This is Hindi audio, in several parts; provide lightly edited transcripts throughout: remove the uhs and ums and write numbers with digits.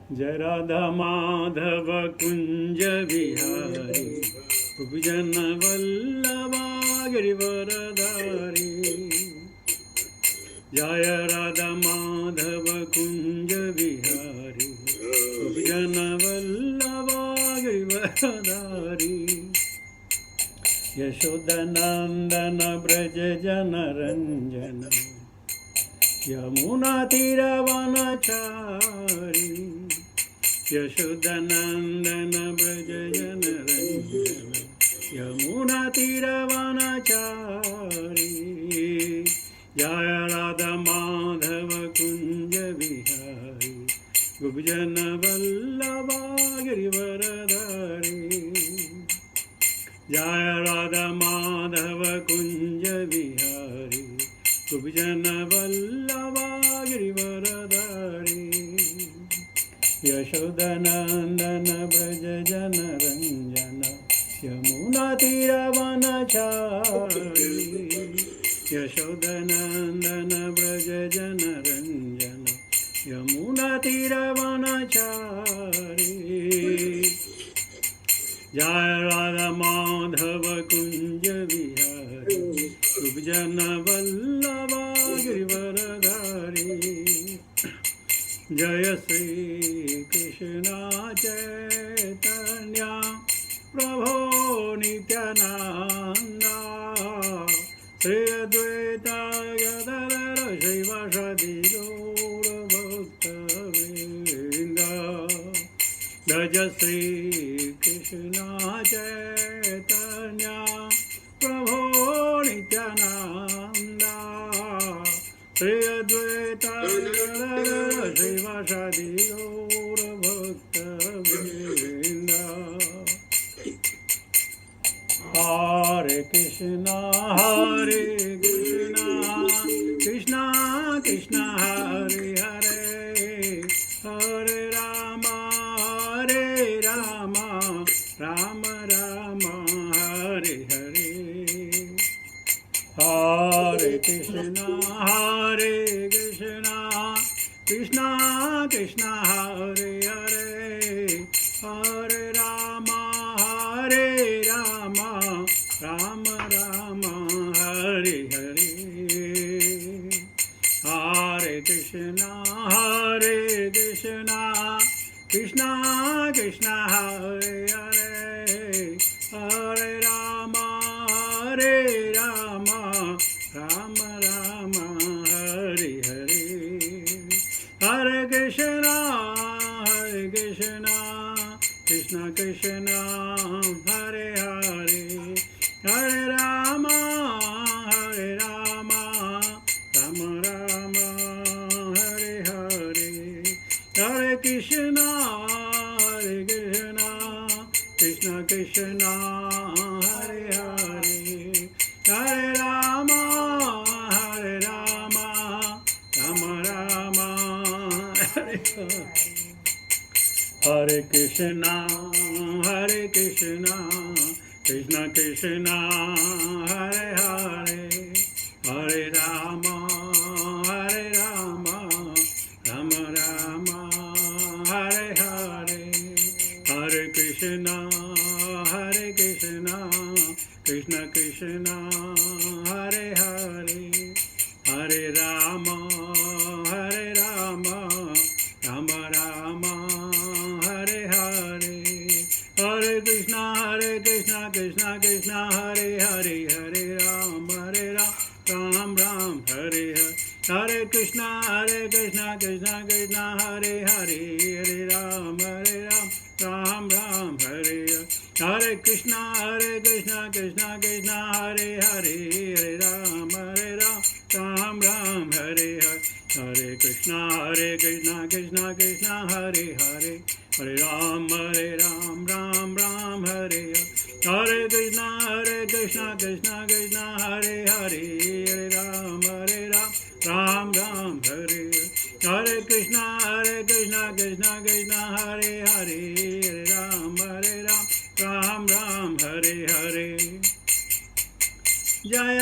जय राधा माधव कुंज बिहारी उपजन वल्लभा गिरिवरधारी। जय राधा माधव कुंज बिहारी उपजन वल्लभा गिरिवरधारी। यशोदनंदन ब्रज जन रंजन यमुना तीरवनचारी। यशोदनंदन ब्रज जन रंजन यमुना तीरवनचारी। जय राधा माधव कुंज बिहारी गोपजन वल्लभा गिरिवरधारी। जय राधा माधव कुंज बिहारी गोपजन वल्लभा गिरिवरधारी। यशोदनंदन ब्रज जन रंजन यमुना तीरवनचारी। यशोदनंदन ब्रज जन रंजन यमुना तीरवनचारी। जय राधा माधव कुंज बिहारी गोपजन वल्लभा गिरिवरधारी। जय श्री कृष्ण चैतन्य प्रभो नित्यानंद श्री अद्वैत गदाधर श्रीवासादि गौरभक्तवृंद। जय श्री कृष्ण चैतन्य प्रभो नित्यानंद श्री अद्वैत गदाधर श्रीवासादि गौरभक्तवृंद। हरे कृष्णा कृष्णा कृष्णा हरे हरे हरे राम राम राम हरे हरे। हरे कृष्णा कृष्णा कृष्णा हरे हरे हरे राम राम राम हरे हरे। हरे कृष्णा कृष्णा कृष्णा हरे हरे हरे राम राम राम हरे हरे। हरे कृष्णा कृष्णा कृष्णा हरे हरे हरे राम राम राम हरे हरे। हरे कृष्णा कृष्णा कृष्णा हरे हरे हरे राम राम राम हरे हरे। हरे कृष्णा कृष्णा कृष्णा हरे हरे हरे राम राम राम हरे हरे। हरे कृष्णा कृष्णा कृष्णा हरे हरे हरे राम राम राम हरे हरे। हरे कृष्णा कृष्णा कृष्णा हरे हरे हरे राम राम हरे हरे। हरे कृष्णा कृष्णा कृष्णा हरे हरे हरे राम राम हरे हरे। हरे कृष्णा कृष्णा कृष्णा हरे हरे हरे राम राम हरे हरे। हरे कृष्णा कृष्णा कृष्णा हरे हरे हरे राम राम हरे हरे। हरे कृष्णा कृष्णा कृष्णा हरे हरे हरे राम राम हरे हरे। हरे कृष्णा कृष्णा कृष्णा हरे हरे हरे राम राम हरे हरे। जय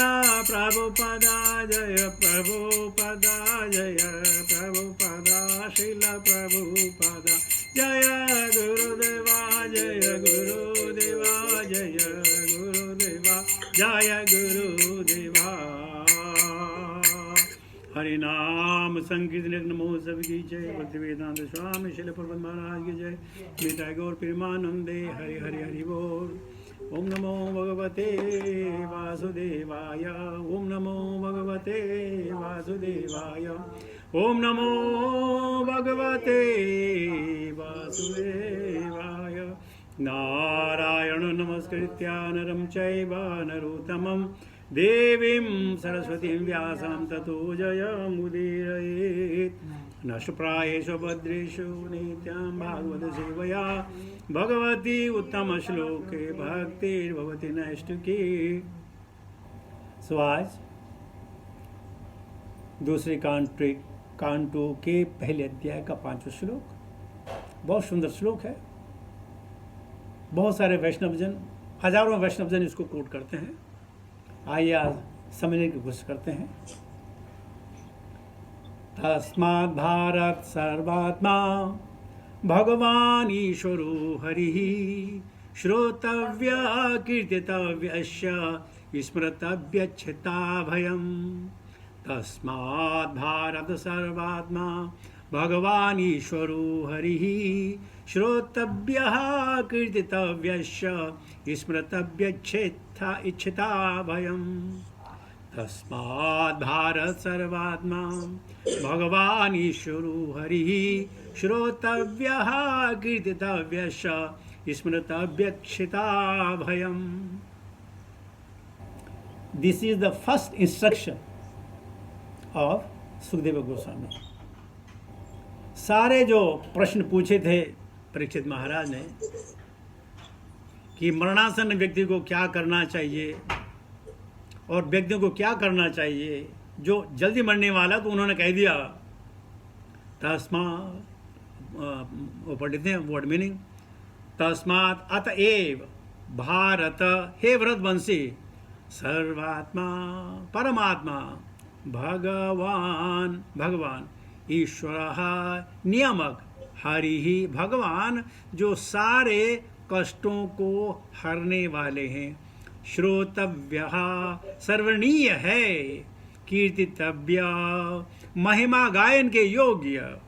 प्रभुपदा जय प्रभुपदा जय प्रभुपदा श्रील प्रभुपदा जय गुरुदेवा जय गुरुदेवा जय गुरुदेवा जय गुरुदेवा। हरि नाम संकीर्तन नमो सब की जय। भक्ति वेदांत स्वामी शिल प्रबंध महाराज की जय। मिठाई गौर प्रेमानंदे हरि हरि हरि बोल। ओम नमो भगवते वासुदेवाय। ओम नमो भगवते वासुदेवाय। ओम नमो भगवते वासुदेवाय। नारायण नमस्कृत्य नरं चैव नरोत्तमं देवीं सरस्वतीं व्यासं ततो जयमुदीरयेत्। नष्टप्रायेषु भद्रेषु नित्यं भागवत सेवया भगवती उत्तम श्लोके भक्तिर्भवति नैष्ठिकी। सो आज दूसरे कांटो के पहले अध्याय का 5वां श्लोक, बहुत सुंदर श्लोक है। बहुत सारे वैष्णवजन, हजारों वैष्णवजन इसको कोट करते हैं। आइए आज समझने की कोशिश करते हैं। तस्मात् भारत सर्वात्मा भगवान ईश्वरो हरिः श्रोतव्य कीर्तितव्यस्य स्मृतव्यच्छता भयम्। तस्मात् भारत सर्वात्मा भगवान ईश्वरो हरिः श्रोतव्यः कीर्तितव्यस्य स्मृतव्यच्छता भयम्। तस्मात् भारत सर्वात्मा भगवान ईश्वरो हरिः श्रोतव्यः कीर्तितव्यस्य स्मृतव्यच्छता भयम्। This is the first instruction of Sukhdev Goswami. सारे जो प्रश्न पूछे थे परीक्षित महाराज ने कि मरणासन्न व्यक्ति को क्या करना चाहिए और व्यक्तियों को क्या करना चाहिए, जो जल्दी मरने वाला, तो उन्होंने कह दिया तस्मात्, वो पढ़ते हैं वर्ड मीनिंग, तस्मात् अतएव भारत, हे व्रतवंशी, सर्वात्मा परमात्मा भगवान ईश्वरः नियामक हरिः भगवान जो सारे कष्टों को हरने वाले हैं, श्रोतव्य सर्वणीय है, कीर्तितव्य महिमा गायन के योग्य,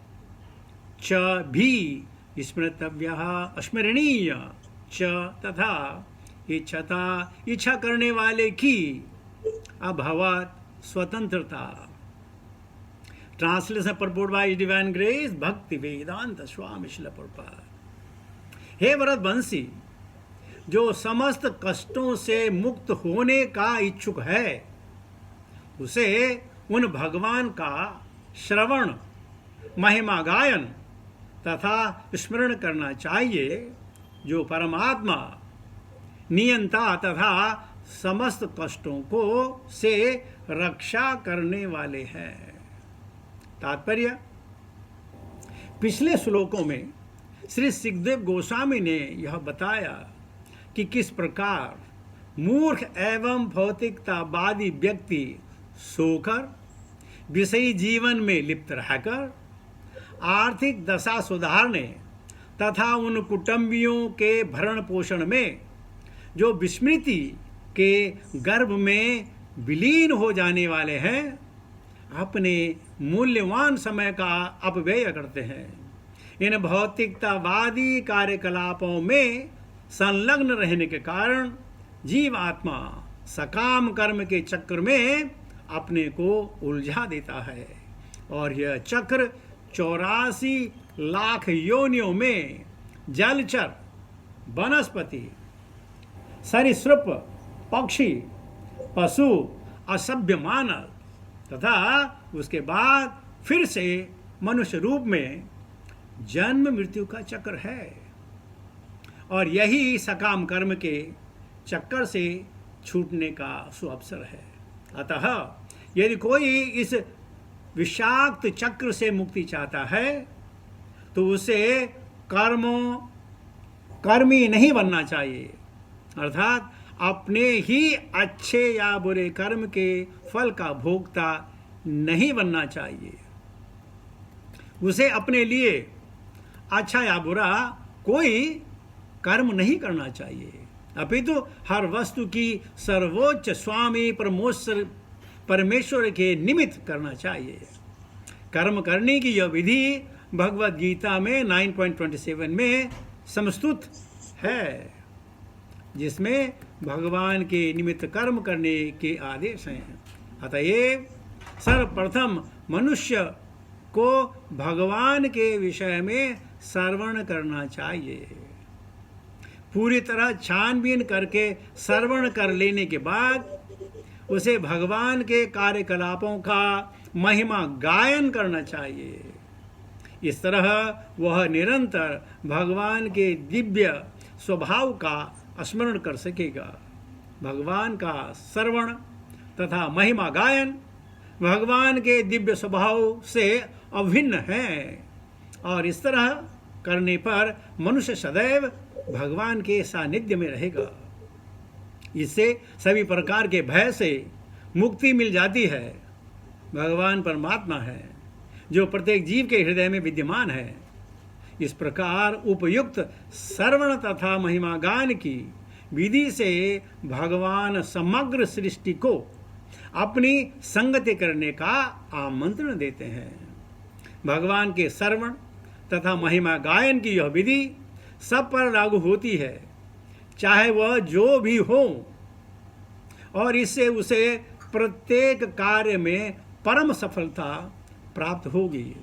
च भी स्मृतव्य स्मरणीय, च तथा इच्छता इच्छा करने वाले की, अभवत स्वतंत्रता। Translation purport bye divine grace भक्ति वेदांत स्वामी श्रील प्रभुपाद। हे व्रतवंशी, जो समस्त कष्टों से मुक्त होने का इच्छुक है, उसे उन भगवान का श्रवण, महिमा गायन तथा स्मरण करना चाहिए, जो परमात्मा नियंता तथा समस्त कष्टों को से रक्षा करने वाले हैं। तात्पर्य, पिछले श्लोकों में श्री सुखदेव गोस्वामी ने यह बताया कि किस प्रकार मूर्ख एवं भौतिकतावादी व्यक्ति सोकर, विषयी जीवन में लिप्त रहकर आर्थिक दशा सुधारने तथा उन कुटुंबियों के भरण पोषण में जो विस्मृति के गर्भ में विलीन हो जाने वाले हैं, अपने मूल्यवान समय का अपव्यय करते हैं। इन भौतिकतावादी कार्यकलापों में संलग्न रहने के कारण जीव आत्मा सकाम कर्म के चक्र में अपने को उलझा देता है, और यह चक्र 84 लाख योनियों में जलचर, वनस्पति, सरीसृप, पक्षी, पशु, असभ्य मानव तथा उसके बाद फिर से मनुष्य रूप में जन्म मृत्यु का चक्र है, और यही सकाम कर्म के चक्कर से छूटने का सुअवसर है। अतः यदि कोई इस विषाक्त चक्र से मुक्ति चाहता है तो उसे कर्मी नहीं बनना चाहिए, अर्थात अपने ही अच्छे या बुरे कर्म के फल का भोक्ता नहीं बनना चाहिए। उसे अपने लिए अच्छा या बुरा कोई कर्म नहीं करना चाहिए, अपितु हर वस्तु की सर्वोच्च स्वामी परमेश्वर के निमित्त करना चाहिए। कर्म करने की यह विधि भगवत गीता में 9.27 में समस्तुत है, जिसमें भगवान के निमित्त कर्म करने के आदेश हैं। अतएव सर्वप्रथम मनुष्य को भगवान के विषय में श्रवण करना चाहिए। पूरी तरह छानबीन करके श्रवण कर लेने के बाद उसे भगवान के कार्यकलापों का महिमा गायन करना चाहिए। इस तरह वह निरंतर भगवान के दिव्य स्वभाव का स्मरण कर सकेगा। भगवान का श्रवण तथा महिमा गायन भगवान के दिव्य स्वभाव से अभिन्न है, और इस तरह करने पर मनुष्य सदैव भगवान के सानिध्य में रहेगा। इससे सभी प्रकार के भय से मुक्ति मिल जाती है। भगवान परमात्मा है जो प्रत्येक जीव के हृदय में विद्यमान है। इस प्रकार उपयुक्त श्रवण तथा महिमा गान की विधि से भगवान समग्र सृष्टि को अपनी संगति करने का आमंत्रण देते हैं। भगवान के श्रवण तथा महिमा गायन की यह विधि सब पर लागू होती है, चाहे वह जो भी हो, और इससे उसे प्रत्येक कार्य में परम सफलता प्राप्त होगी।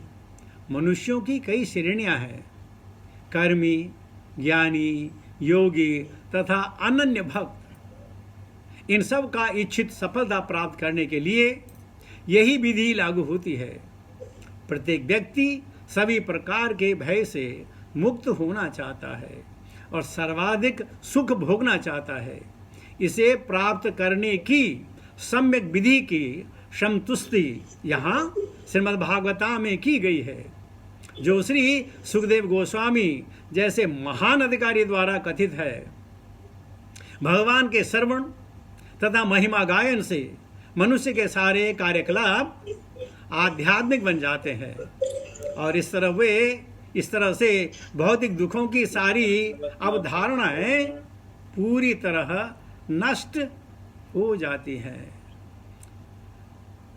मनुष्यों की कई श्रेणियां हैं, कर्मी, ज्ञानी, योगी तथा अनन्य भक्त। इन सब का इच्छित सफलता प्राप्त करने के लिए यही विधि लागू होती है। प्रत्येक व्यक्ति सभी प्रकार के भय से मुक्त होना चाहता है और सर्वाधिक सुख भोगना चाहता है। इसे प्राप्त करने की सम्यक विधि की संतुष्टि यहाँ श्रीमद् भागवता में की गई है, जो श्री सुखदेव गोस्वामी जैसे महान अधिकारी द्वारा कथित है। भगवान के श्रवण तथा महिमा गायन से मनुष्य के सारे कार्यकलाप आध्यात्मिक बन जाते हैं, और इस तरह से भौतिक दुखों की सारी अवधारणाएं पूरी तरह नष्ट हो जाती हैं।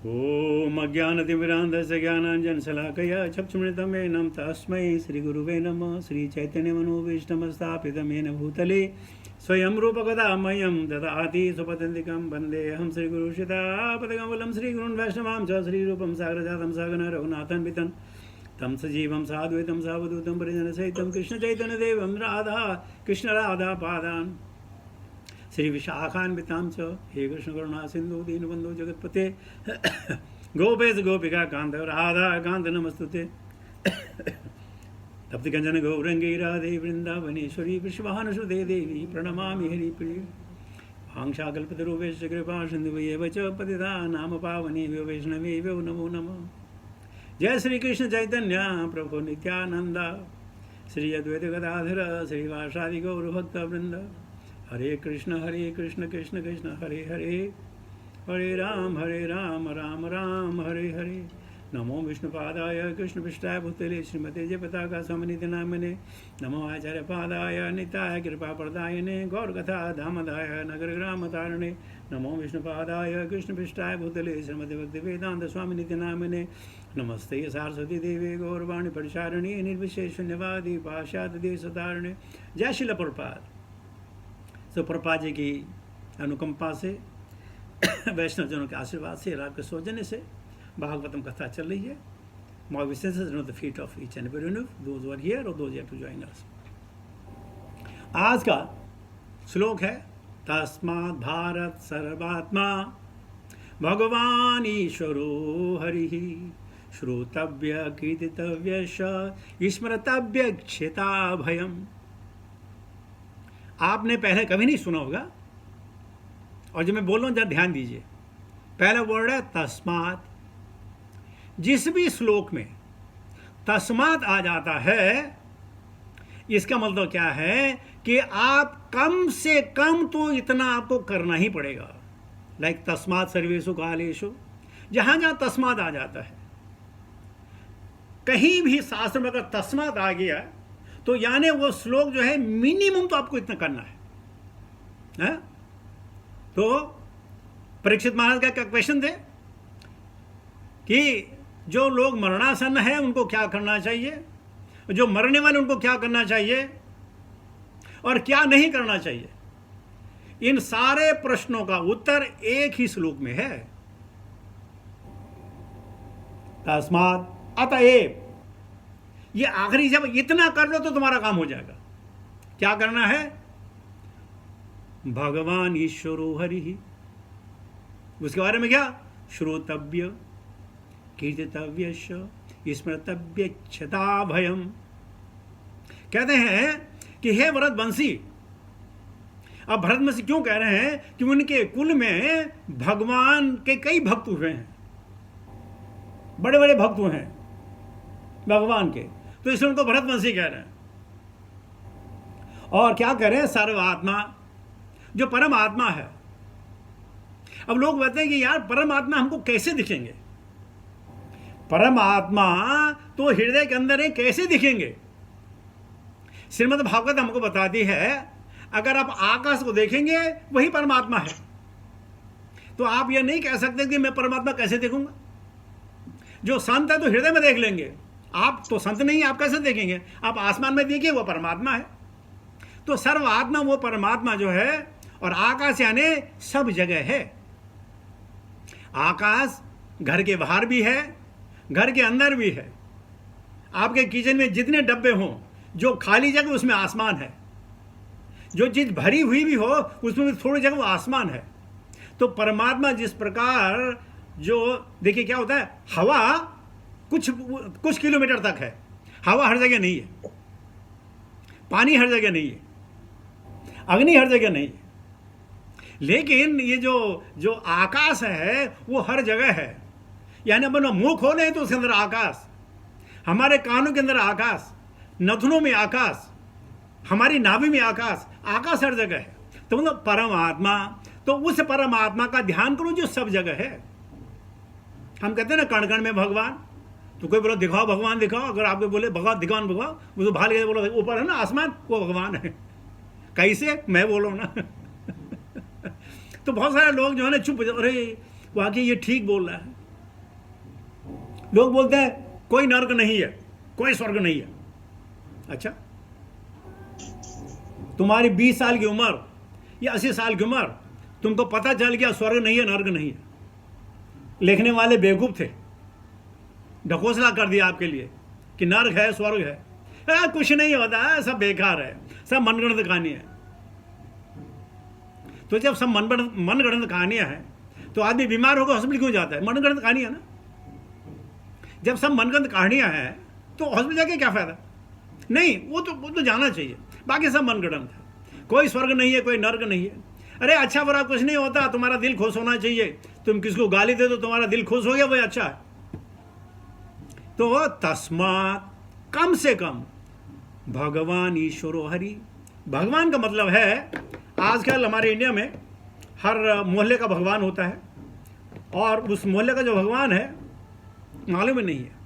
ओम अज्ञानतिमिरान्धस्य ज्ञानाञ्जनशलाकया चक्षुरुन्मिलितं तस्मै श्रीगुरुवे नमः। श्रीचैतन्यमनोभीष्टं स्थापितं येन भूतले स्वयं रूपकदामह्यं ददाति स्वपदान्तिकं वन्देऽहं श्रीगुरुश्रीतापदकमलं श्रीगुरुन् वैष्णवां च श्रीरूपं साग्रजातं सगण रघुनाथान्वितं तं सजीवं साद्वैतं सावधूतं परिजनसहितं कृष्णचैतन्यदेवं कृष्णराधापादान् श्री विशाखान्वितां च हे कृष्ण करुणा सिंधु दीनबंधु जगत्पते गोपेश गोपिका कांत राधा कांत नमस्तुते। तप्त कंचन गौरंगी राधे वृंदावनेश्वरी विश्वानुसुते देवी प्रणमामि हरिप्रिये। भांक्षाकल्पतरुभ्यश्च कृपा सिन्धुभ्येव च पतितानां पावनेभ्यो वैष्णवेभ्यो नमो नमः। जय श्री कृष्ण चैतन्य प्रभु नित्यानंद श्री अद्वैत गदाधर श्रीवासादि गौर भक्त वृंद। हरे कृष्ण कृष्ण कृष्ण हरे हरे, हरे राम राम राम हरे हरे। नमो विष्णुपादाय कृष्णपृष्ठाय भूतले श्रीमते जयपताका समन्वित नामिने। नमो आचार्यपादाय निताय कृपाप्रदायिने गौरकथा धामदाय नगर ग्राम तारिणे। नमो विष्णुपादाय कृष्णपृष्ठाय भूतले श्रीमते भक्तिवेदांत स्वामिनिति नामिने। नमस्ते सारस्वती देवी गौरवाणी परिचारिणी निर्विशेष शून्यवादी पाश्चात्य देशतारिणे। जय श्रील प्रभुपाद। तो प्रभुपाद जी की अनुकंपा से वैष्णवजनों के आशीर्वाद से राग के सौजन्य से भागवतम कथा चल रही है। My wishes is at the feet of each and every one of those who are here or those yet to join us. आज का श्लोक है तस्मात् भारत सर्वात्मा भगवान ईश्वरो हरिः श्रोतव्य कीर्तितव्य स्मर्तव्य क्षेता भयम्। आपने पहले कभी नहीं सुना होगा, और जो मैं बोल रहा हूं जरा ध्यान दीजिए। पहला वर्ड है तस्मात्। जिस भी श्लोक में तस्मात् आ जाता है, इसका मतलब क्या है कि आप कम से कम तो इतना आपको करना ही पड़ेगा। लाइक तस्मात् सर्वेषु कालेषु, जहां जहां तस्मात् आ जाता है, कहीं भी शास्त्र में अगर तस्मात् आ गया तो यानी वो श्लोक जो है मिनिमम तो आपको इतना करना है? तो परीक्षित महाराज का क्या क्वेश्चन थे कि जो लोग मरणासन है उनको क्या करना चाहिए, जो मरने वाले उनको क्या करना चाहिए और क्या नहीं करना चाहिए। इन सारे प्रश्नों का उत्तर एक ही श्लोक में है, तस्मात् अतएव। ये आखिरी, जब इतना कर लो तो तुम्हारा काम हो जाएगा। क्या करना है? भगवान ईश्वरो हरि, उसके बारे में क्या? श्रोतव्य कीर्तितव्य स्मृतव्य क्षता भयम। कहते हैं कि हे भरतवंशी, अब भरतवंशी क्यों कह रहे हैं कि उनके कुल में भगवान के कई भक्त हुए हैं, बड़े बड़े भक्त हुए हैं भगवान के, तो इसलिए उनको भरतवंशी कह रहे हैं। और क्या कह रहे हैं? सर्वात्मा, जो परम आत्मा है। अब लोग कहते हैं कि यार परमात्मा हमको कैसे दिखेंगे? परमात्मा तो हृदय के अंदर है, कैसे दिखेंगे? श्रीमद् भागवत हमको बताती है, अगर आप आकाश को देखेंगे वही परमात्मा है। तो आप ये नहीं कह सकते कि मैं परमात्मा कैसे देखूंगा। जो संत है तो हृदय में देख लेंगे, आप तो संत नहीं, आप कैसे देखेंगे? आप आसमान में देखिए, वो परमात्मा है। तो सर्वात्मा वो परमात्मा जो है, और आकाश यानी सब जगह है। आकाश घर के बाहर भी है, घर के अंदर भी है। आपके किचन में जितने डब्बे हों, जो खाली जगह उसमें आसमान है, जो चीज भरी हुई भी हो उसमें भी थोड़ी जगह वो आसमान है। तो परमात्मा जिस प्रकार, जो देखिए क्या होता है, हवा कुछ किलोमीटर तक है, हवा हर जगह नहीं है, पानी हर जगह नहीं है, अग्नि हर जगह नहीं है। लेकिन ये जो आकाश है वो हर जगह है। यानी अपन मुंह खोले तो उसके अंदर आकाश, हमारे कानों के अंदर आकाश, नथुनों में आकाश, हमारी नाभि में आकाश, आकाश हर जगह है। तो मतलब परमात्मा, तो उस परमात्मा का ध्यान करो जो सब जगह है। हम कहते हैं ना कण कण में भगवान, तो कोई बोलो दिखाओ भगवान दिखाओ, अगर आपको बोले भगवान दिखाओ दिखाओ, वो तो भाल के बोलो ऊपर है ना आसमान, वो भगवान है। कैसे? मैं बोलो ना। तो बहुत सारे लोग जो है ना चुप, अरे वाकई ये ठीक बोल रहा है। लोग बोलते हैं कोई नर्क नहीं है, कोई स्वर्ग नहीं है। अच्छा, तुम्हारी 20 साल की उम्र या 80 साल की उम्र, तुमको पता चल गया स्वर्ग नहीं है नर्क नहीं है। लिखने वाले बेवकूफ थे, ढकोसला कर दिया आपके लिए कि नर्क है स्वर्ग है। कुछ नहीं होता है, सब बेकार है, सब मनगढ़ंत कहानी है। तो जब सब मनगढ़ंत कहानियां हैं तो आदमी बीमार होकर हॉस्पिटल क्यों जाता है? मनगढ़ंत कहानी है ना। जब सब मनगढ़ंत कहानियां हैं तो हॉस्पिटल जाके क्या फायदा? नहीं, वो तो जाना चाहिए, बाकी सब मनगढ़ंत है। कोई स्वर्ग नहीं है, कोई नर्क नहीं है। अरे अच्छा बुरा कुछ नहीं होता, तुम्हारा दिल खुश होना चाहिए। तुम किसको गाली दे दो तुम्हारा दिल खुश हो गया, वही अच्छा है। तो तस्मात्, कम से कम भगवान ईश्वरो हरि। भगवान का मतलब है, आजकल हमारे इंडिया में हर मोहल्ले का भगवान होता है, और उस मोहल्ले का जो भगवान है मालूम ही नहीं है।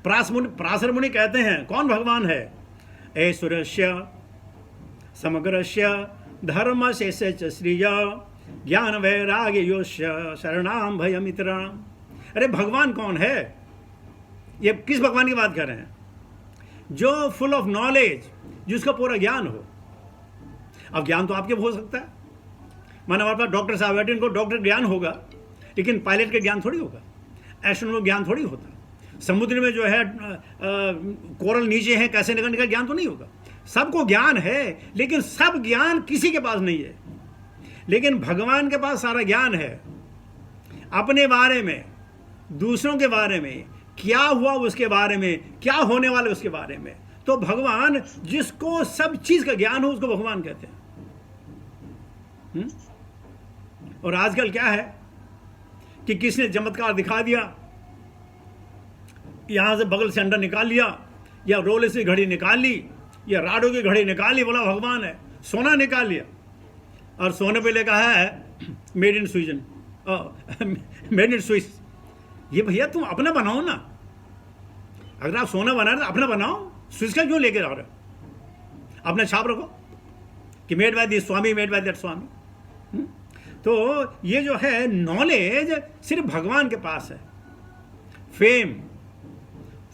पराशर मुनि कहते हैं कौन भगवान है? ऐश्वर्यस्य समग्रस्य धर्म शेष श्रिय ज्ञान वैराग्य योश्य शरणाम भयमित्राम। अरे भगवान कौन है? ये किस भगवान की बात कर रहे हैं? जो फुल ऑफ नॉलेज, जिसका पूरा ज्ञान हो। अब ज्ञान तो आपके हो सकता है, माना हमारे पास डॉक्टर साहब बैठे, इनको डॉक्टर ज्ञान होगा, लेकिन पायलट का ज्ञान थोड़ी होगा, एस्ट्रोनॉमर ज्ञान थोड़ी होता। समुद्र में जो है कोरल नीचे है, कैसे निकलने का ज्ञान तो नहीं होगा। सबको ज्ञान है, लेकिन सब ज्ञान किसी के पास नहीं है। लेकिन भगवान के पास सारा ज्ञान है, अपने बारे में, दूसरों के बारे में, क्या हुआ उसके बारे में, क्या होने वाला उसके बारे में। तो भगवान, जिसको सब चीज का ज्ञान हो, उसको भगवान कहते हैं। और आजकल क्या है कि किसने चमत्कार दिखा दिया, यहां से बगल से अंडा निकाल लिया, या रोले से घड़ी निकाल ली, ये राडों की घड़ी निकाल ली, बोला भगवान है, सोना निकाल लिया और सोने पे लिखा है made in Sweden, made in Swiss. ये भैया तुम अपना बनाओ ना, अगर आप सोना बना रहे तो अपना बनाओ, स्विस का क्यों लेके आ रहे हो? अपना छाप रखो कि made by this swami, made by that swami. तो ये जो है नॉलेज सिर्फ भगवान के पास है।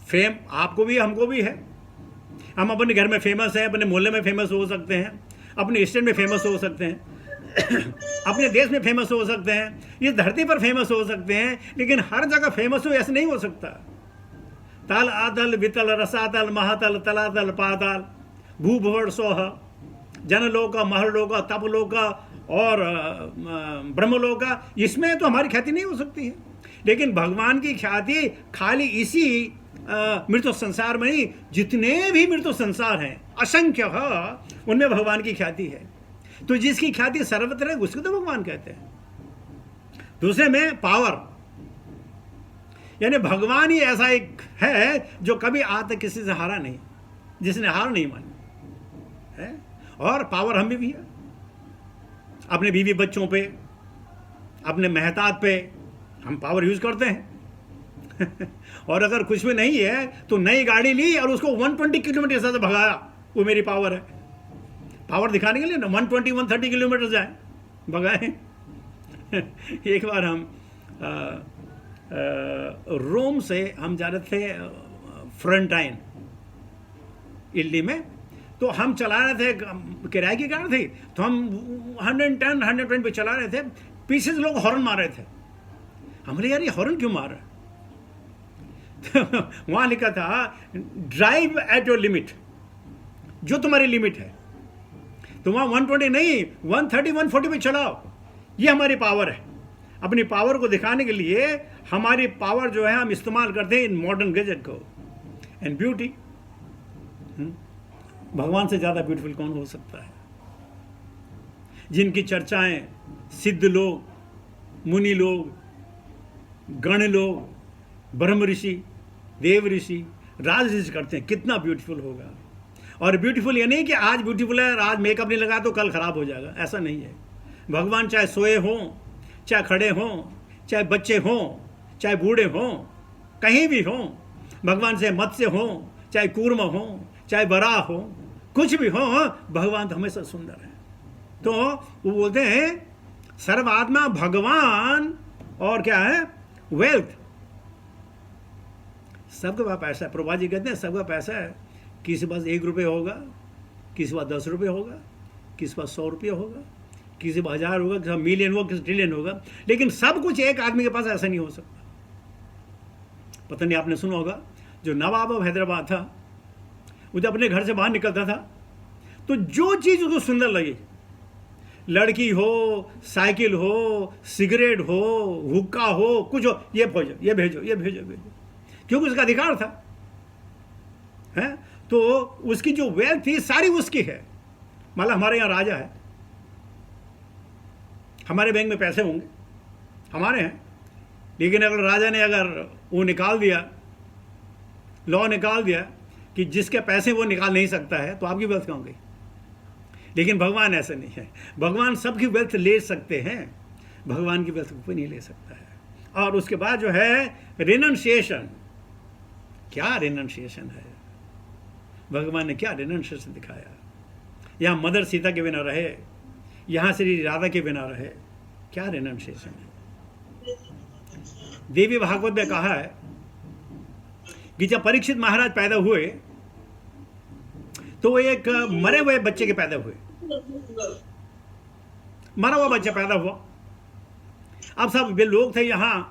फेम आपको भी हमको भी है। हम अपने घर में फेमस हैं, अपने मोहल्ले में फेमस हो सकते हैं, अपने स्टेट में फेमस हो सकते हैं, अपने देश में फेमस हो सकते हैं, इस धरती पर फेमस हो सकते हैं, लेकिन हर जगह फेमस हो ऐसे नहीं हो सकता। तल आतल वितल रसातल महातल तलातल पाताल भूभुवर सोह जनलोक महलोक तपलोक और ब्रह्मलोक, इसमें तो हमारी ख्याति नहीं हो सकती है। लेकिन भगवान की ख्याति खाली इसी मृत्यु संसार में नहीं, जितने भी मृत्यु संसार हैं असंख्य, उनमें भगवान की ख्याति है। तो जिसकी ख्याति सर्वत्र है उसको तो भगवान कहते हैं। दूसरे में पावर, यानी भगवान ही ऐसा एक है जो कभी आज तक किसी से हारा नहीं, जिसने हार नहीं मानी है। और पावर हम भी है, अपने बीवी बच्चों पे, अपने मेहतात पे हम पावर यूज करते हैं। और अगर कुछ भी नहीं है तो नई गाड़ी ली और उसको 120 किलोमीटर से भगाया, वो मेरी पावर है। पावर दिखाने के लिए ना 120-130 किलोमीटर जाए भगाए। एक बार हम रोम से हम जा रहे थे फ्रंटाइन इटली में, तो हम चला रहे थे, किराए की कार थी, तो हम 110-120 पे चला रहे थे। पीछे से लोग हॉर्न मार रहे थे। हमने यार ये हॉर्न क्यों मार रहे? तो वहां लिखा था ड्राइव एट योर लिमिट, जो तुम्हारी लिमिट है। तो वहां 120 नहीं 130-140 पे चलाओ। ये हमारी पावर है। अपनी पावर को दिखाने के लिए हमारी पावर जो है हम इस्तेमाल करते हैं इन मॉडर्न गैजेट को। एंड ब्यूटी, भगवान से ज्यादा ब्यूटीफुल कौन हो सकता है? जिनकी चर्चाएं सिद्ध लोग, मुनि लोग, गण लोग, ब्रह्म ऋषि, देव ऋषि, राज ऋषि करते हैं, कितना ब्यूटीफुल होगा। और ब्यूटीफुल ये नहीं कि आज ब्यूटीफुल है, आज मेकअप नहीं लगा तो कल खराब हो जाएगा, ऐसा नहीं है। भगवान चाहे सोए हों, चाहे खड़े हों, चाहे बच्चे हों, चाहे बूढ़े हों, कहीं भी हों, भगवान से मत्स्य हों, चाहे कूर्म हों, चाहे बराह हो, कुछ भी हो, भगवान तो हमेशा सुंदर है। तो वो बोलते हैं सर्वात्मा भगवान, और क्या है? वेल्थ। सबके पास पैसा है। प्रभा जी कहते हैं सबका पैसा है, किसी के पास 1 रुपये होगा, किसी के पास 10 रुपये होगा, किसी के पास 100 रुपये होगा, किसी के पास 1000 होगा, किसी मिलियन होगा, किसी ट्रिलियन होगा, लेकिन सब कुछ एक आदमी के पास ऐसा नहीं हो सकता। पता नहीं आपने सुना होगा, जो नवाब ऑफ हैदराबाद था, वो जब अपने घर से बाहर निकलता था तो जो चीज उसको सुंदर लगी, लड़की हो, साइकिल हो, सिगरेट हो, हुक्का हो, कुछ हो, ये भेजो, ये भेजो, ये भेजो, भेजो, क्योंकि उसका अधिकार था, है? तो उसकी जो वेल्थ थी सारी उसकी है। मतलब हमारे यहाँ राजा है, हमारे बैंक में पैसे होंगे, हमारे हैं, लेकिन अगर राजा ने अगर वो निकाल दिया, लॉ निकाल दिया कि जिसके पैसे वो निकाल नहीं सकता है, तो आपकी वेल्थ कहाँ गई? लेकिन भगवान ऐसे नहीं है। भगवान सबकी वेल्थ ले सकते हैं, भगवान की वेल्थ कोई नहीं ले सकता है। और उसके बाद जो है रिनंसिएशन। क्या रिनंसिएशन है? भगवान ने क्या रिनंसिएशन दिखाया? यहाँ मदर सीता के बिना रहे, यहाँ श्री राधा के बिना रहे, क्या रिनंसिएशन है? देवी भागवत में कहा है कि जब परीक्षित महाराज पैदा हुए तो वो एक मरे हुए बच्चे के पैदा हुए, मरा हुआ बच्चा पैदा हुआ। अब सब वे लोग थे यहां,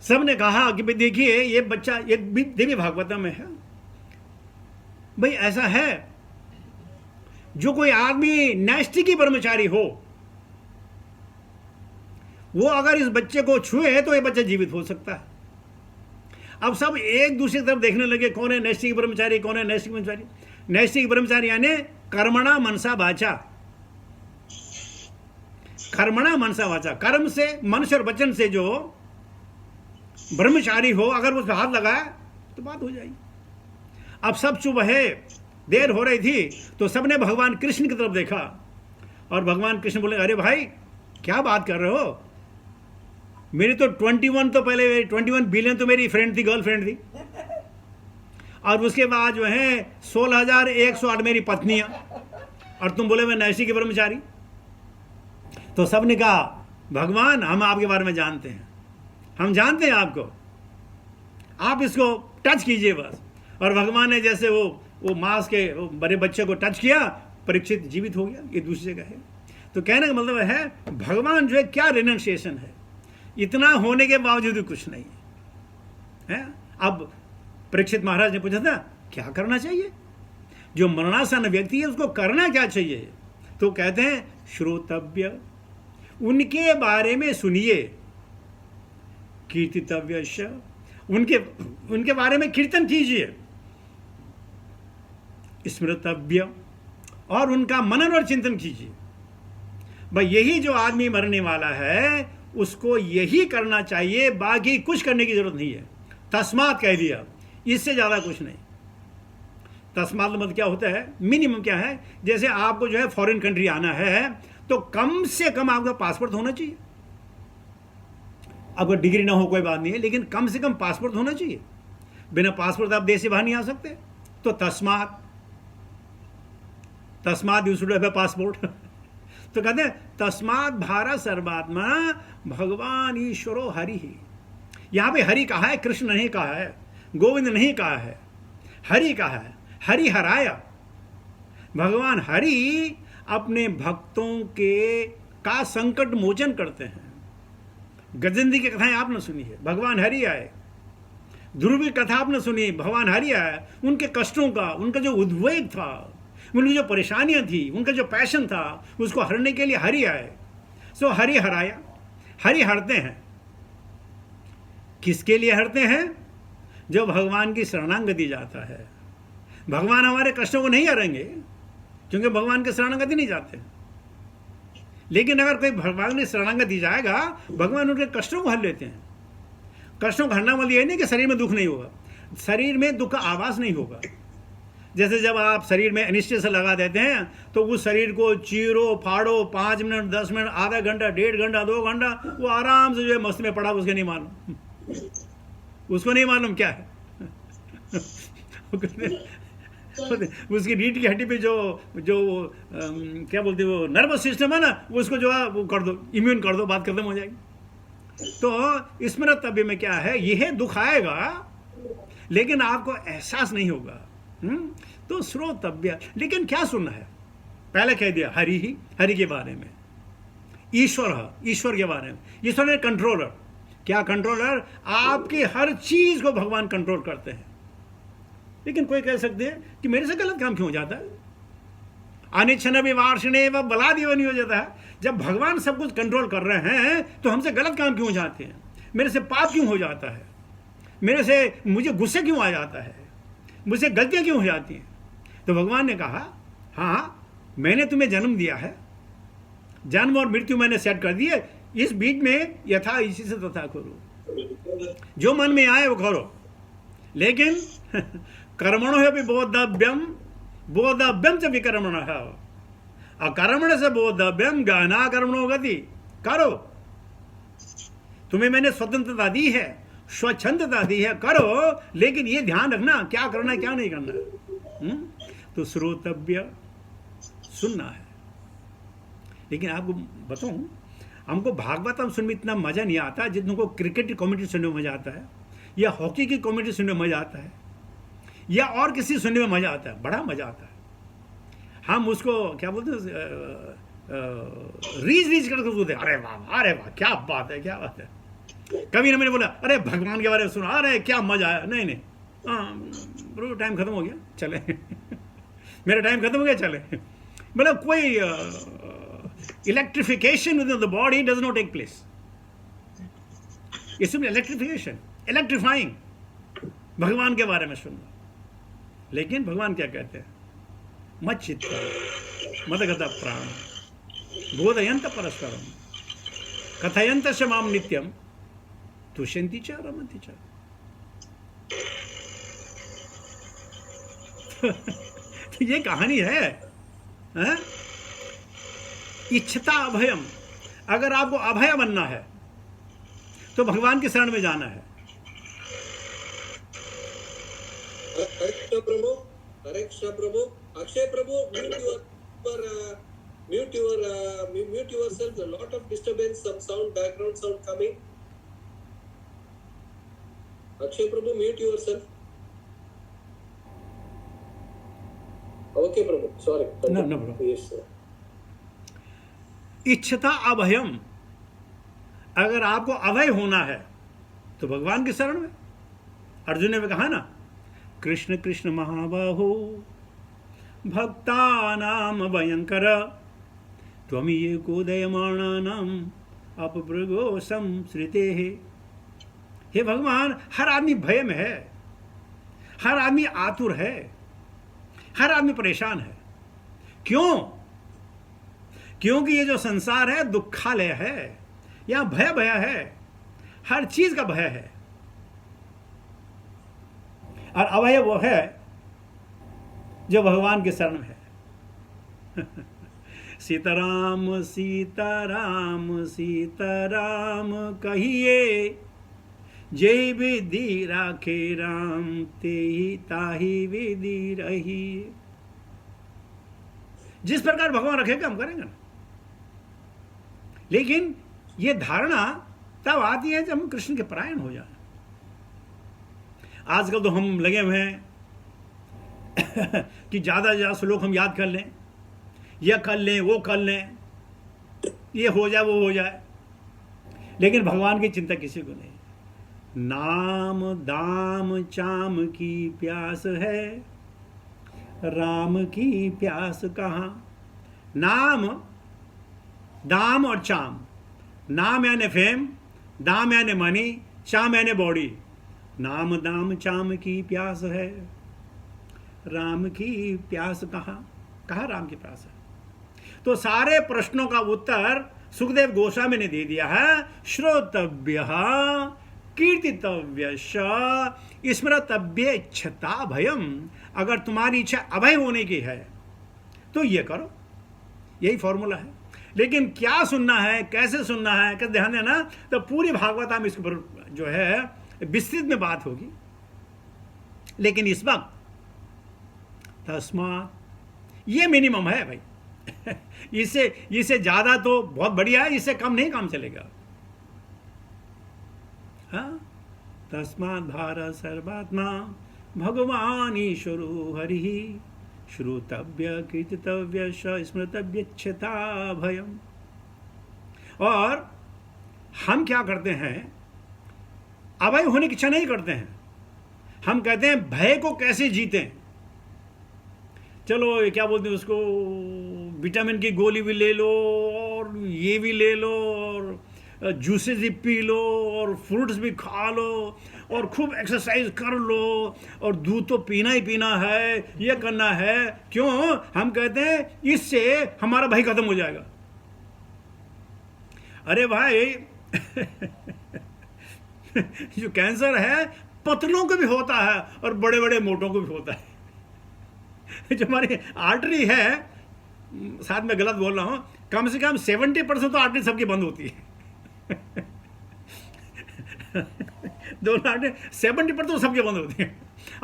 सब ने कहा कि भाई देखिए ये बच्चा, ये देवी भागवत में है, भाई ऐसा है जो कोई आदमी नैष्ठिक की ब्रह्मचारी हो, वो अगर इस बच्चे को छुए तो ये बच्चा जीवित हो सकता है। अब सब एक दूसरे की तरफ देखने लगे, कौन है नैष्ठिक ब्रह्मचारी, कौन है नैष्ठिक ब्रह्मचारी। नैष्ठिक ब्रह्मचारी यानी कर्मणा मनसा वाचा, कर्मणा मनसा वाचा, कर्म से, मनुष्य और वचन से जो ब्रह्मचारी हो, अगर उस पर हाथ लगाए तो बात हो जाएगी। अब सब चुप है, देर हो रही थी, तो सबने भगवान कृष्ण की तरफ देखा और भगवान कृष्ण बोले, अरे भाई क्या बात कर रहे हो, मेरी तो 21 तो पहले 21 बिलियन तो मेरी फ्रेंड थी, गर्लफ्रेंड थी, और उसके बाद जो है 16,108 मेरी पत्नियां, और तुम बोले मैं नैशी के ब्रह्मचारी। तो सबने कहा, भगवान हम आपके बारे में जानते हैं, हम जानते हैं आपको, आप इसको टच कीजिए बस। और भगवान ने जैसे वो मांस के बड़े बच्चे को टच किया, परीक्षित जीवित हो गया। ये दूसरी जगह है। तो कहने का मतलब है भगवान जो है क्या रिनंसिएशन है, इतना होने के बावजूद भी कुछ नहीं है। अब परीक्षित महाराज ने पूछा था क्या करना चाहिए, जो मरणासन व्यक्ति है उसको करना क्या चाहिए। तो कहते हैं श्रोतव्य, उनके बारे में सुनिए, कीर्तितव्य, उनके बारे में कीर्तन कीजिए, स्मृतव्य, और उनका मनन और चिंतन कीजिए। भाई यही जो आदमी मरने वाला है उसको यही करना चाहिए, बाकी कुछ करने की जरूरत नहीं है। तस्मात कह दिया, इससे ज्यादा कुछ नहीं। तस्मात मतलब क्या होता है, मिनिमम क्या है, जैसे आपको जो है फॉरेन कंट्री आना है तो कम से कम आपका पासपोर्ट होना चाहिए। अगर डिग्री ना हो कोई बात नहीं है, लेकिन कम से कम पासपोर्ट होना चाहिए। बिना पासपोर्ट आप देश से बाहर नहीं आ सकते। तो तस्मात you should have a passport. तो कहते हैं तस्मात भारत सर्वात्मा भगवान ईश्वरो हरि ही। यहां पे हरि कहा है, कृष्ण नहीं कहा है, गोविंद नहीं कहा है, हरि कहा है। हरि हराया, भगवान हरि अपने भक्तों के का संकट मोचन करते हैं। गजेंद्र की कथाएं आपने सुनी है, भगवान हरि आए। ध्रुव की कथा आपने सुनी, भगवान हरि आए। उनके कष्टों का, उनका जो उद्वेग था, उनकी जो परेशानियां थी, उनका जो पैशन था, उसको हरने के लिए हरि आए। सो हरि हराया, हरि हरते हैं। किसके लिए हरते हैं, जो भगवान की शरणागति जाता है। भगवान हमारे कष्टों को नहीं हरेंगे क्योंकि भगवान के शरणागति नहीं जाते, लेकिन अगर कोई भगवान की शरणागति जाएगा, भगवान उनके कष्टों को हर लेते हैं। कष्टों को हरना मतलब ये नहीं कि शरीर में दुख नहीं होगा, शरीर में दुख का आवाज नहीं होगा। जैसे जब आप शरीर में एनेस्थीसिया लगा देते हैं तो उस शरीर को चीरो फाड़ो, 5 मिनट 10 मिनट, आधा घंटा, 1.5 घंटा, 2 घंटा, वो आराम से जो है मस्त में पड़ा, उसके नहीं मालूम, उसको नहीं मालूम क्या है। उसकी रीढ़ की हड्डी पे जो क्या बोलते हैं वो नर्वस सिस्टम है ना, उसको जो है वो कर दो, इम्यून कर दो, बात खत्म हो जाएगी। तो स्मृतव्य में क्या है, यह दुख आएगा लेकिन आपको एहसास नहीं होगा। तो श्रोतव्य, लेकिन क्या सुनना है, पहले कह दिया हरि ही, हरि के बारे में। ईश्वर के बारे में, ईश्वर है कंट्रोलर। क्या कंट्रोलर, आपकी हर चीज को भगवान कंट्रोल करते हैं। लेकिन कोई कह सकते हैं कि मेरे से गलत काम क्यों हो जाता है, अनिच्छन विवार्षणे व बलादिव नहीं हो जाता है। जब भगवान सब कुछ कंट्रोल कर रहे हैं तो हमसे गलत काम क्यों हो जाते हैं, मेरे से पाप क्यों हो जाता है, मुझे गुस्से क्यों आ जाता है, मुझसे गलतियां क्यों हो जाती हैं। तो भगवान ने कहा, हाँ मैंने तुम्हें जन्म दिया है, जन्म और मृत्यु मैंने सेट कर दी है, इस बीच में यथा इसी से तथा करो, जो मन में आए वो करो, लेकिन कर्मणो है बोधव्यम च विकर्मण, अकर्मण से बोधव्यम गहना कर्मणो गति। करो, तुम्हें मैंने स्वतंत्रता दी है, स्वच्छंदता दी है, करो, लेकिन ये ध्यान रखना क्या करना है क्या नहीं करना। तो श्रोतव्य, सुनना है। लेकिन आपको बताऊं, हमको भागवतम सुनने में इतना मजा नहीं आता जितना को क्रिकेट की कमेंट्री सुनने में मजा आता है, या हॉकी की कमेंट्री सुनने में मजा आता है, या और किसी सुनने में मजा आता है, बड़ा मजा आता है। हम उसको क्या बोलते हैं, रीज करके बोलते हैं, अरे वाह क्या बात है, क्या बात है। कभी ना मैंने बोला अरे भगवान के बारे में सुना, अरे क्या मजा आया, नहीं, हाँ टाइम खत्म हो गया, चले। मेरा टाइम खत्म हो गया, चले। मतलब कोई electrification within the body does not take place. It's electrification, electrifying, भगवान के बारे में सुनना। लेकिन भगवान क्या कहते हैं, मत चित्त मदगत प्राण बोधयंत परस्परम कथयंत च माम नित्यम तुष्यन्ति च रमन्ति च। तो ये कहानी है, हैं? इच्छता अभयम। अगर आपको अभय बनना है तो भगवान की शरण में जाना है। Hare Prabhu, Hare Krishna Prabhu, Akshay Prabhu, mute yourself. A lot of disturbance, some sound, background sound coming. Akshay Prabhu, mute yourself. Okay, Prabhu. Sorry. No, Prabhu. Yes, sir. इच्छता अभयम। अगर आपको अभय होना है तो भगवान की शरण में। अर्जुन ने कहा ना, कृष्ण कृष्ण महाबाहो भक्तानाम भयंकर त्वमीएको दयमानानाम अपभृगो संसृते। हे भगवान, हर आदमी भय में है, हर आदमी आतुर है, हर आदमी परेशान है। क्यों? क्योंकि ये जो संसार है दुखालय है, यहां भय भय है, हर चीज का भय है। और अभय वो है जो भगवान के शरण में है। सीताराम सीताराम सीताराम कहिए, जय विधि राखे राम, ते ही ताही विधि रही। जिस प्रकार भगवान रखेगा हम करेंगे ना। लेकिन ये धारणा तब आती है जब हम कृष्ण के परायण हो जाए। आजकल तो हम लगे हुए हैं कि ज़्यादा से ज़्यादा श्लोक हम याद कर लें, यह कर लें, वो कर लें, ये हो जाए, वो हो जाए। लेकिन भगवान की चिंता किसी को नहीं। नाम दाम चाम की प्यास है, राम की प्यास कहाँ। नाम, दाम और चाम। नाम यानी फेम, दाम यानी मनी, चाम यानी बॉडी। नाम दाम चाम की प्यास है, राम की प्यास कहाँ। कहाँ राम की प्यास है। तो सारे प्रश्नों का उत्तर सुखदेव गोस्वामी ने दे दिया है। श्रोतव्य कीर्तितव्य स्मृतव्य इच्छता भयम। अगर तुम्हारी इच्छा अभय होने की है तो ये करो, यही फॉर्मूला है। लेकिन क्या सुनना है, कैसे सुनना है, कैसे ध्यान देना, तो पूरी भागवत में इसके ऊपर जो है विस्तृत में बात होगी। लेकिन इस वक्त तस्मात् ये मिनिमम है भाई। इससे ज्यादा तो बहुत बढ़िया है, इससे कम नहीं काम चलेगा। हाँ, तस्मात् भारत सर्वात्मा भगवान ईश्वरो हरि, श्रोतव्य कीर्तितव्य स्मृतव्य इच्छता भयम। और हम क्या करते हैं, अभय होने की इच्छा नहीं करते हैं। हम कहते हैं भय को कैसे जीतें। चलो ये क्या बोलते हैं उसको, विटामिन की गोली भी ले लो, और ये भी ले लो, और जूसेस भी पी लो, और फ्रूट्स भी खा लो, और खूब एक्सरसाइज कर लो, और दूध तो पीना ही पीना है, ये करना है। क्यों? हम कहते हैं इससे हमारा भय खत्म हो जाएगा। अरे भाई जो कैंसर है पतलों को भी होता है और बड़े बड़े मोटों को भी होता है। जो हमारी आर्टरी है, साथ में गलत बोल रहा हूं, कम से कम 70% तो आर्टरी सबकी बंद होती है। दोनों आर्टरी 70% तो सबकी बंद होती है।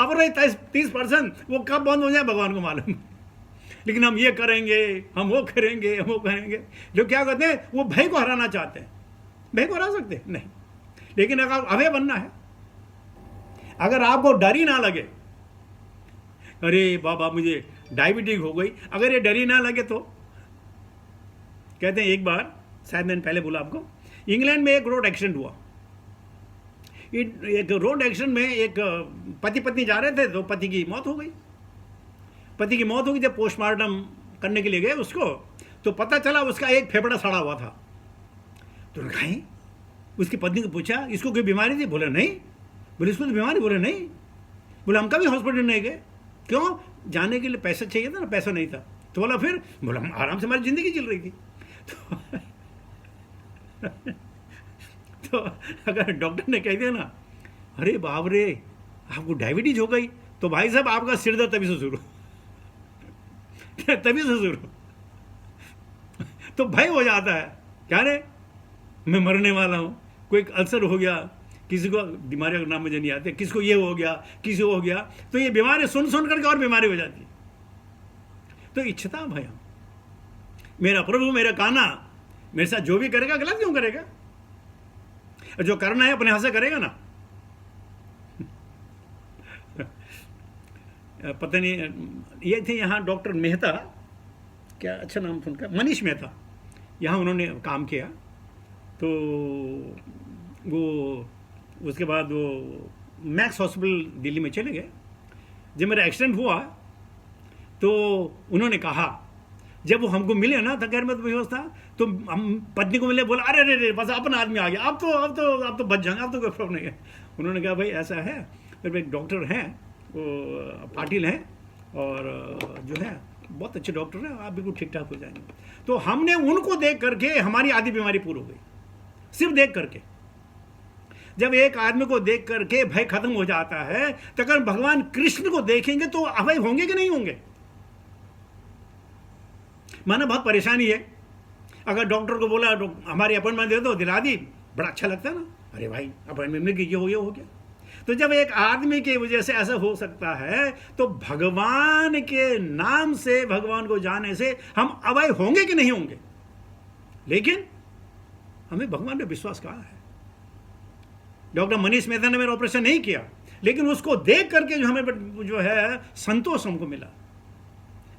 अब रही 30% वो कब बंद हो जाए भगवान को मालूम। लेकिन हम ये करेंगे, हम वो करेंगे, हम वो करेंगे। जो क्या कहते हैं, वो भय को हराना चाहते हैं। भय को हरा सकते नहीं। लेकिन अगर अभय बनना है, अगर आपको डर ही ना लगे, अरे बाबा मुझे डायबिटीज हो गई, अगर ये डर ही ना लगे तो कहते हैं, एक बार शायद मैंने पहले बोला आपको, इंग्लैंड में एक रोड एक्सीडेंट हुआ। एक रोड एक्सीडेंट में एक पति पत्नी जा रहे थे, तो पति की मौत हो गई। पति की मौत हो गई। जब पोस्टमार्टम करने के लिए गए उसको, तो पता चला उसका एक फेफड़ा सड़ा हुआ था। तो उन्होंने कहा, उसकी पत्नी को पूछा इसको कोई बीमारी थी? बोले नहीं। बोले इसको तो बीमारी? बोले नहीं। बोले हम कभी हॉस्पिटल नहीं गए। क्यों? जाने के लिए पैसा चाहिए था ना, पैसा नहीं था। तो बोला फिर? बोला हम आराम से हमारी जिंदगी चल रही थी। तो अगर डॉक्टर ने कह दिया ना, अरे बाप रे आपको डायबिटीज हो गई, तो भाई साहब आपका सिर दर्द तभी से शुरू तभी से शुरू, तो भय हो जाता है, क्या रे मैं मरने वाला हूं, कोई अल्सर हो गया, किसी को बीमारी का नाम मुझे नहीं आते, किसी को ये हो गया, किसी को हो गया, तो ये बीमारी सुन सुन करके और बीमारी हो जाती है। तो इच्छता भय, मेरा प्रभु मेरा कान्हा मेरे साथ जो भी करेगा गलत क्यों करेगा, और जो करना है अपने हाथ से करेगा ना। पता नहीं, ये थे यहाँ डॉक्टर मेहता, क्या अच्छा नाम था उनका, मनीष मेहता, यहाँ उन्होंने काम किया। तो वो उसके बाद वो मैक्स हॉस्पिटल दिल्ली में चले गए। जब मेरा एक्सीडेंट हुआ तो उन्होंने कहा, जब वो हमको मिले ना था घर में, तो व्यवस्था, तो हम पत्नी को मिले, बोला अरे अरे अरे बस अपना आदमी आ गया, अब तो बच जाएंगे, अब तो कोई प्रॉब्लम नहीं है। उन्होंने कहा भाई ऐसा है, फिर एक डॉक्टर हैं वो पाटिल हैं, और जो है बहुत अच्छे डॉक्टर हैं, आप बिल्कुल ठीक ठाक हो जाएंगे। तो हमने उनको देख करके हमारी आधी बीमारी पूरी हो गई, सिर्फ देख करके। जब एक आदमी को देख करके भय खत्म हो जाता है, तो अगर भगवान कृष्ण को देखेंगे तो अभय होंगे कि नहीं होंगे। माना बहुत परेशानी है, अगर डॉक्टर को बोला हमारी अपॉइंटमेंट दे दो, दिला दी, बड़ा अच्छा लगता है ना, अरे भाई अपॉइंटमेंट मिल गई, ये हो गया। तो जब एक आदमी की वजह से ऐसा हो सकता है, तो भगवान के नाम से, भगवान को जाने से हम अभय होंगे कि नहीं होंगे। लेकिन हमें भगवान पे विश्वास कहाँ है। डॉक्टर मनीष मेहता ने मेरा ऑपरेशन नहीं किया, लेकिन उसको देख करके जो हमें जो है संतोष हमको मिला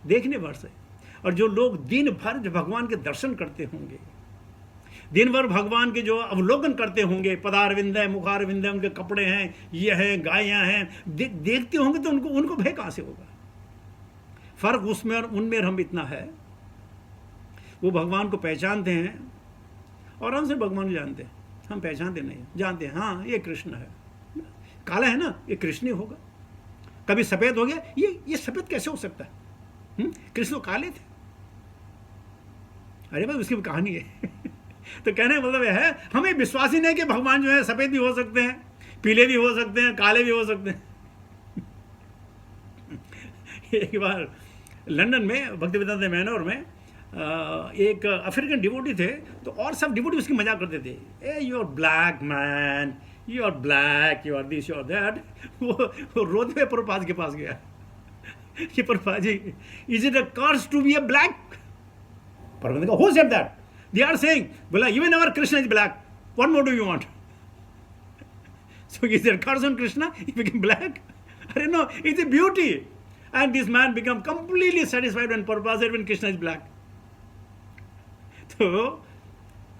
देखने भर से। और जो लोग दिन भर जो भगवान के दर्शन करते होंगे, दिन भर भगवान के जो अवलोकन करते होंगे, पदारविंद है, मुखारविंद है, उनके कपड़े हैं, ये हैं, गायें हैं, देखते होंगे, तो उनको भय कहाँ से होगा। फर्क उसमें और उनमें हम इतना है, वो भगवान को पहचानते हैं और हमसे भगवान को जानते हैं, हम पहचानते नहीं, जानते हैं हाँ ये कृष्ण है, काला है ना ये कृष्ण ही होगा। कभी सफेद हो गया, ये सफेद कैसे हो सकता है, कृष्ण तो काले थे। अरे भाई उसकी भी कहानी है। तो कहने का मतलब यह है, हमें विश्वास ही नहीं कि भगवान जो है सफेद भी हो सकते हैं, पीले भी हो सकते हैं, काले भी हो सकते हैं। एक बार लंदन में भक्ति वेदांत मैनोर में एक अफ्रीकन डिवोटी थे, तो और सब डिवोटी उसकी मजाक करते थे, ए you are black man, you are black, you are this, you are that. वो रोते हुए प्रभुपाद के पास गया कि Prabhupada ji, is it a curse to be a black. Prabhupada ने कहा, who said that? They are saying, well, even our Krishna is black. What more do you want? So is there curse on Krishna? He became black? I don't know. It's a beauty. And this man became completely satisfied when Prabhupada said when Krishna is black. तो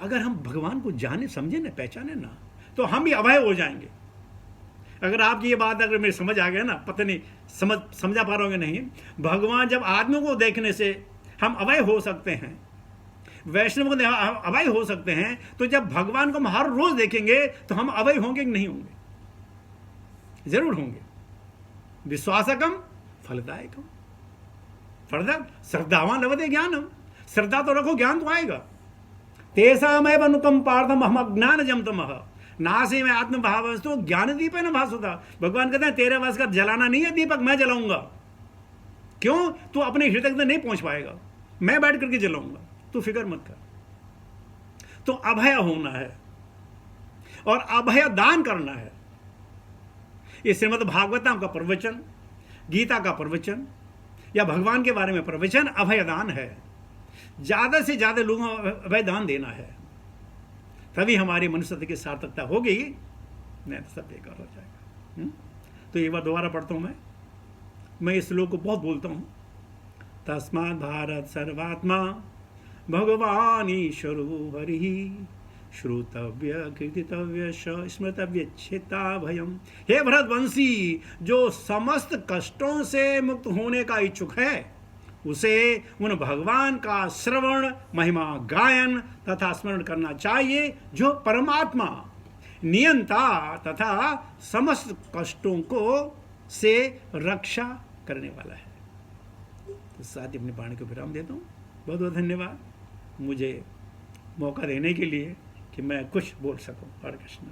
अगर हम भगवान को जाने, समझे ना, पहचाने ना, तो हम भी अभय हो जाएंगे। अगर आपकी ये बात अगर मेरी समझ आ गया ना, पता नहीं समझा पा रहे होंगे नहीं, भगवान जब आदमियों को देखने से हम अभय हो सकते हैं, वैष्णव को अभय हो सकते हैं, तो जब भगवान को हम हर रोज देखेंगे तो हम अभय होंगे कि नहीं होंगे? जरूर होंगे। विश्वासकम फलदायकम, फलदायक श्रद्धावान लभते ज्ञानम, श्रद्धा तो रखो, ज्ञान तो आएगा। तेषामेव अनुकंपार्थम हम अज्ञानजं तमः नासी में आत्मभावस्तु ज्ञान दीपेन भासुता। भगवान कहते हैं तेरे पास का जलाना नहीं है दीपक, मैं जलाऊंगा। क्यों? तू अपने हृदय तक नहीं पहुंच पाएगा, मैं बैठ करके जलाऊंगा, तू फिक्र मत कर। तो अभय होना है और अभय दान करना है। ये श्रीमद् भागवतम का प्रवचन, गीता का प्रवचन या भगवान के बारे में प्रवचन अभय दान है। ज्यादा से ज्यादा लोगों को अभय दान देना है, तभी हमारी मनुष्यता की सार्थकता होगी, नहीं तो सब बेकार हो जाएगा। तो एक बार दोबारा पढ़ता हूं मैं इस श्लोक को बहुत बोलता हूं। तस्मात् भारत सर्वात्मा भगवान ईश्वरो हरिः श्रोतव्य कीर्तितव्य स्मृतव्य चेता भयम। हे भरतवंशी, जो समस्त कष्टों से मुक्त होने का इच्छुक है, उसे उन भगवान का श्रवण, महिमा गायन तथा स्मरण करना चाहिए, जो परमात्मा नियंता तथा समस्त कष्टों को से रक्षा करने वाला है। तो साथ ही अपने वाणी को विराम देता हूँ। बहुत बहुत धन्यवाद मुझे मौका देने के लिए कि मैं कुछ बोल सकूं। हरे कृष्ण।